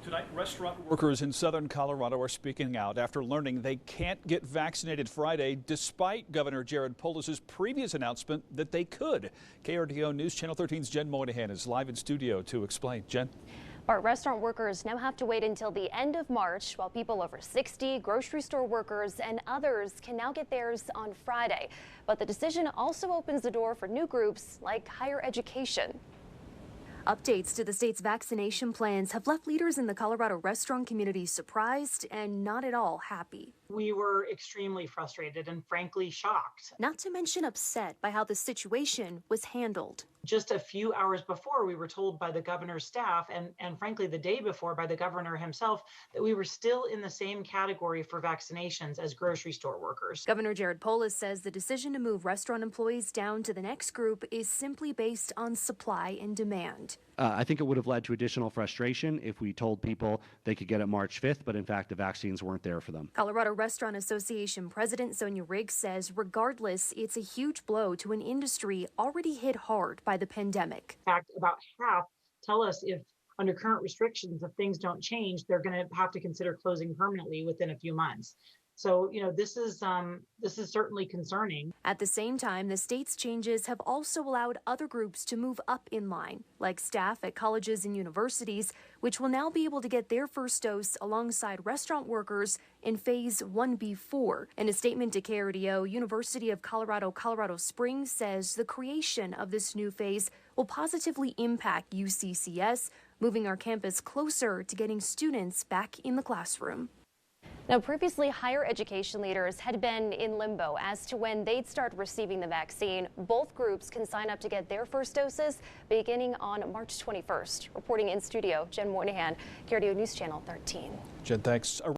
Tonight, restaurant workers in southern Colorado are speaking out after learning they can't get vaccinated Friday, despite Governor Jared Polis's previous announcement that they could. KRDO News Channel 13's Jen Moynihan is live in studio to explain. Jen. Bart, restaurant workers now have to wait until the end of March, while people over 60, grocery store workers, and others can now get theirs on Friday. But the decision also opens the door for new groups like higher education. Updates to the state's vaccination plans have left leaders in the Colorado restaurant community surprised and not at all happy. We were extremely frustrated and frankly shocked. Not to mention upset by how the situation was handled. Just a few hours before, we were told by the governor's staff and frankly the day before by the governor himself that we were still in the same category for vaccinations as grocery store workers. Governor Jared Polis says the decision to move restaurant employees down to the next group is simply based on supply and demand. I think it would have led to additional frustration if we told people they could get it March 5th, but in fact the vaccines weren't there for them. Colorado Restaurant Association President Sonia Riggs says regardless, it's a huge blow to an industry already hit hard by the pandemic. In fact, about half tell us if under current restrictions, if things don't change, they're going to have to consider closing permanently within a few months. So, this is certainly concerning. At the same time, the state's changes have also allowed other groups to move up in line, like staff at colleges and universities, which will now be able to get their first dose alongside restaurant workers in Phase 1B4. In a statement to KRDO, University of Colorado, Colorado Springs says the creation of this new phase will positively impact UCCS, moving our campus closer to getting students back in the classroom. Now, previously, higher education leaders had been in limbo as to when they'd start receiving the vaccine. Both groups can sign up to get their first doses beginning on March 21st. Reporting in studio, Jen Moynihan, KRDO News Channel 13. Jen, thanks.